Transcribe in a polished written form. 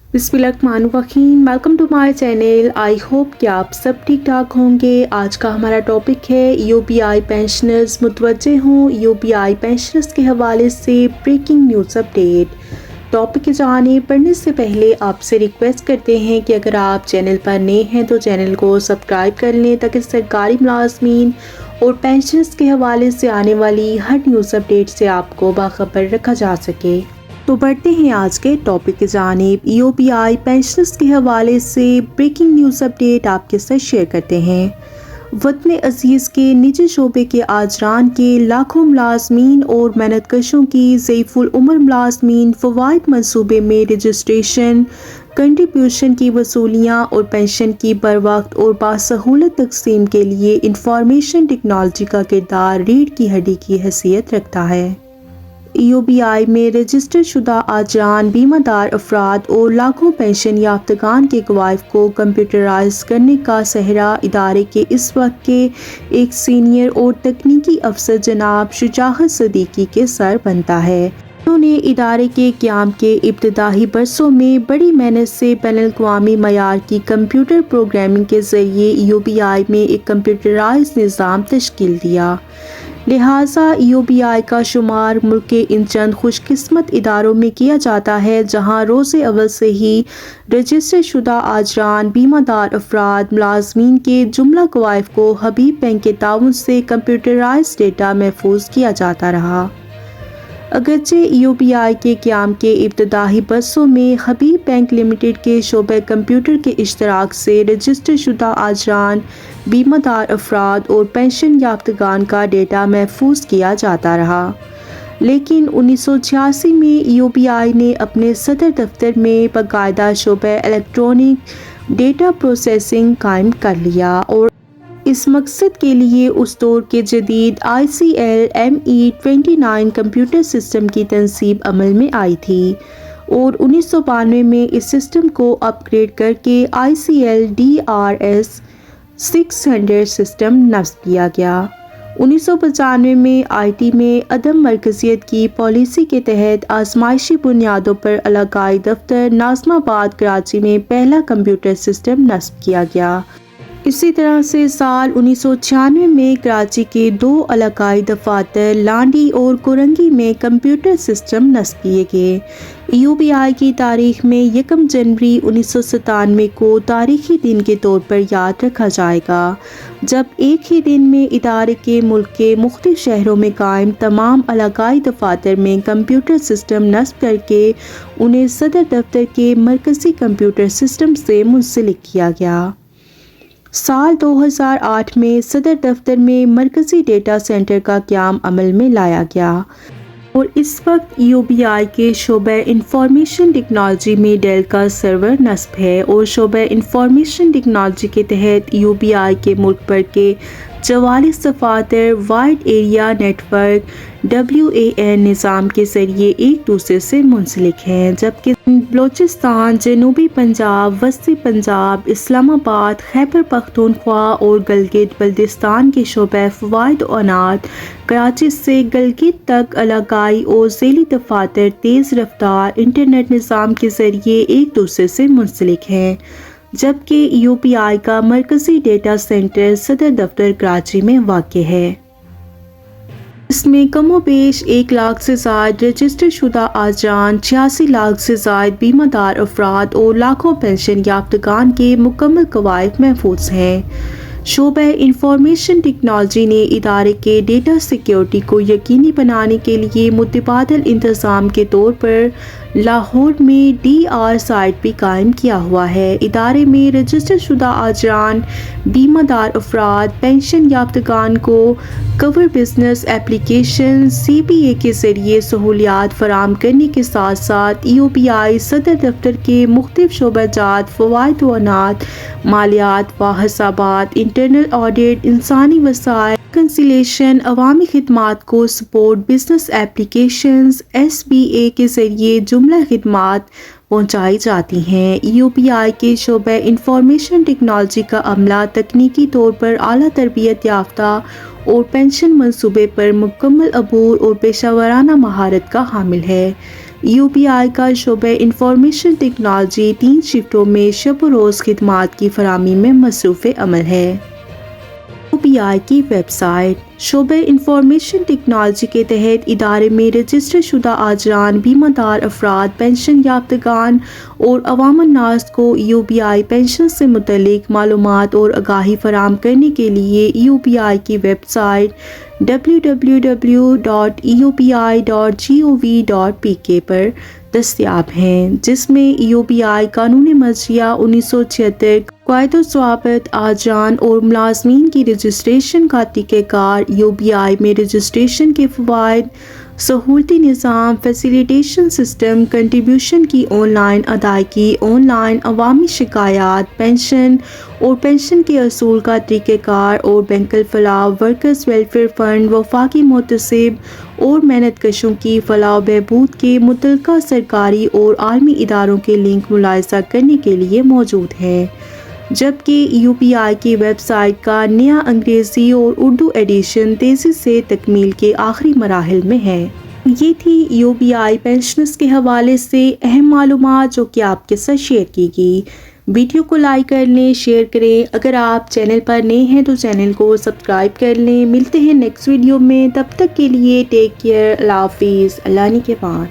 बिस्मिल्लाहिर्रहमानिर्रहीम। Welcome to my channel. I hope कि आप सब ठीक ठाक होंगे। आज का हमारा टॉपिक है यूबीआई पेंशनर्स मुतवज्जे हों। यूबीआई पेंशनर्स के हवाले से ब्रेकिंग न्यूज़ अपडेट। टॉपिक की जाने पढ़ने से पहले आपसे रिक्वेस्ट करते हैं कि अगर आप चैनल पर नए हैं तो चैनल को सब्सक्राइब कर लें ताकि सरकारी मुलाजमीन और पेंशनर्स के हवाले से आने वाली हर न्यूज़ अपडेट से आपको बाखबर रखा जा सके। तो बढ़ते हैं आज के टॉपिक की जानिब। यूबीआई पेंशनर्स के हवाले से ब्रेकिंग न्यूज़ अपडेट आपके साथ शेयर करते हैं। वतन अजीज़ के निजी शोबे के आजरान के लाखों मुलाजमीन और मेहनतकशों की ज़ईफ़ुल उम्र मुलाजमीन फ़वाइद मंसूबे में रजिस्ट्रेशन, कंट्रीब्यूशन की वसूलियाँ और पेंशन की बरवक्त और बासहूलत तकसीम के लिए इंफॉर्मेशन टेक्नोलॉजी का किरदार रीढ़ की हड्डी की हैसियत रखता है। यूबीआई में रजिस्टर शुदा आजरान, बीमादार अफराद और लाखों पेंशन याफ्तगान के गवाइफ को कंप्यूटराइज करने का सहरा इदारे के इस वक्त के एक सीनियर और तकनीकी अफसर जनाब शुजाअत सदीकी के सर बनता है। उन्होंने इदारे के क़याम के इब्तदाई बरसों में बड़ी मेहनत से बैनुल-अक़वामी मयार की कंप्यूटर प्रोग्रामिंग के ज़रिए यूबीआई में एक कंप्यूटराइज निज़ाम तश्कील दिया। लिहाजा यूबीआई का शुमार मुल्क के इन चंद खुशकिस्मत इदारों में किया जाता है जहां रोज़े अव्वल से ही रजिस्टर शुदा आजरान, बीमादार अफराद, मुलाजमीन के जुमला गवाइफ को हबीब बैंक के ताउन से कंप्यूटराइज डेटा महफूज किया जाता रहा। अगरचे यूबीआई के क़याम के इब्तदाई बरसों में हबीब बैंक लिमिटेड के शोबे कंप्यूटर के इश्तराक से रजिस्टर शुदा आजरान, बीमादार अफराद और पेंशन याफ्तगान का डेटा महफूज किया जाता रहा, लेकिन 1986 में यूबीआई ने अपने सदर दफ्तर में बाकायदा शोबे इलेक्ट्रॉनिक डेटा प्रोसेसिंग कायम कर लिया और इस मकसद के लिए उस दौर के जदीद ICL-ME-29 कंप्यूटर सिस्टम की तनसीब अमल में आई थी और 1992 में इस सिस्टम को अपग्रेड करके ICL-DRS-600 सिस्टम नस्ब किया गया। 1995 में IT में अदम मरकजियत की पॉलिसी के तहत आजमाइशी बुनियादों पर इलाकाई दफ्तर नाज़िमाबाद कराची में पहला कंप्यूटर सिस्टम नस्ब किया गया। इसी तरह से साल 1996 में कराची के 2 इलाकाई दफातर लांडी और कुरंगी में कंप्यूटर सिस्टम नस्ब किए गए। यूबीआई की तारीख में 1 जनवरी 1997 को तारीखी दिन के तौर पर याद रखा जाएगा, जब एक ही दिन में इदारे के मुल्क के मुख्तलिफ शहरों में कायम तमाम इलाकाई दफातर में कंप्यूटर सिस्टम नस्ब करके उन्हें सदर दफ्तर के मरकज़ी कंप्यूटर सिस्टम से मुंसलिक किया गया। साल 2008 में सदर दफ्तर में मरकज़ी डेटा सेंटर का क़याम अमल में लाया गया और इस वक्त यूबीआई के शोबे इंफॉर्मेशन टेक्नोलॉजी में डेल का सर्वर नस्ब है और शोबे इंफॉर्मेशन टेक्नोलॉजी के तहत यूबीआई के मुल्क भर के 44 दफातर वाइड एरिया नेटवर्क WAN निज़ाम के ज़रिए एक दूसरे से मुंसलिक हैं, जबकि बलोचिस्तान, जनूबी पंजाब, वस्ती पंजाब, इस्लामाबाद, खैबर पख्तूनख्वा और गलगित बल्तिस्तान के शोबे फ़वाइद और अनात कराची से गलगित तक इलाकाई और ज़ैली दफातर तेज़ रफ्तार इंटरनेट निज़ाम के ज़रिए एक दूसरे से मुंसलिक हैं, जबकि यूबीआई का मरकज़ी डेटा सेंटर सदर दफ्तर कराची में वाक़ है। इसमें कमोबेश 1 लाख से ज़ायद रजिस्टर शुदा आजरान, 86 लाख से ज़ायद बीमादार अफराद और लाखों पेंशन याफ्तगान के मुकम्मल गवाइफ महफूज हैं। शोबे इंफॉर्मेशन टेक्नोलॉजी ने इदारे के डेटा सिक्योरिटी को यकीनी बनाने के लिए मुतबादिल इंतज़ाम के तौर पर लाहौर में DR साइट भी कायम किया हुआ है। इदारे में रजिस्टर शुदा आजरान, बीमादार अफराद, पेंशन याफ्तगान को कवर बिजनेस एप्लीकेशन CBA के ज़रिए सहूलियात फराम करने के साथ साथ यूबीआई सदर दफ्तर के मुख्तलिफ शोबाजात फ़वाइद व अनात, मालियात व हिसाबात, इंटरनल ऑडिट, इंसानी वसाइल, कंसिलेशन, अवामी खिदमात को सपोर्ट, बिजनेस एप्लीकेशंस SBA के ज़रिए जुमला खिदमात पहुँचाई जाती हैं। यूबीआई के शोबे इंफॉर्मेशन टेक्नोलॉजी का अमला तकनीकी तौर पर आला तरबियत याफ्ता और पेंशन मंसूबे पर मुकम्मल अबूर और पेशा वराना महारत का हामिल है। UPI کا شعبہ انفارمیشن ٹیکنالوجی 3 شفٹوں میں شب و روز خدمات کی فراہمی میں مصروف عمل ہے۔ UPI کی ویب سائٹ شعبہ انفارمیشن ٹیکنالوجی کے تحت ادارے میں رجسٹر شدہ آجران، بیمہ دار افراد، پینشن یافتگان اور عوام الناس کو UPI پینشن سے متعلق معلومات اور آگاہی فراہم کرنے کے لیے UPI کی ویب سائٹ www.eupi.gov.pk پر دستیاب ہیں، جس میں UPI قانون مرثیہ 1976 قواعد و ضوابط، آجران اور ملازمین کی رجسٹریشن کا طریقہ کار، UPI میں رجسٹریشن کے فوائد، سہولتی نظام، فیسیلیٹیشن سسٹم، کنٹریبیوشن کی آن لائن ادائیگی، آن لائن عوامی شکایات، پینشن اور پینشن کے اصول کا طریقہ کار اور بینک الفلاح، ورکرز ویلفیئر فنڈ، وفاقی محتسب اور محنت کشوں کی فلاح و بہبود کے متعلقہ سرکاری اور عالمی اداروں کے لنک ملاحظہ کرنے کے لیے موجود ہیں، جبکہ UPI کی ویب سائٹ کا نیا انگریزی اور اردو ایڈیشن تیزی سے تکمیل کے آخری مراحل میں ہے۔ یہ تھی UPI پینشنرز کے حوالے سے اہم معلومات جو کہ آپ کے ساتھ شیئر کی گئی۔ ویڈیو کو لائک کر لیں، شیئر کریں۔ اگر آپ چینل پر نئے ہیں تو چینل کو سبسکرائب کر لیں۔ ملتے ہیں نیکسٹ ویڈیو میں، تب تک کے لیے ٹیک کیئر، اللہ حافظ، اللہ نگہبان۔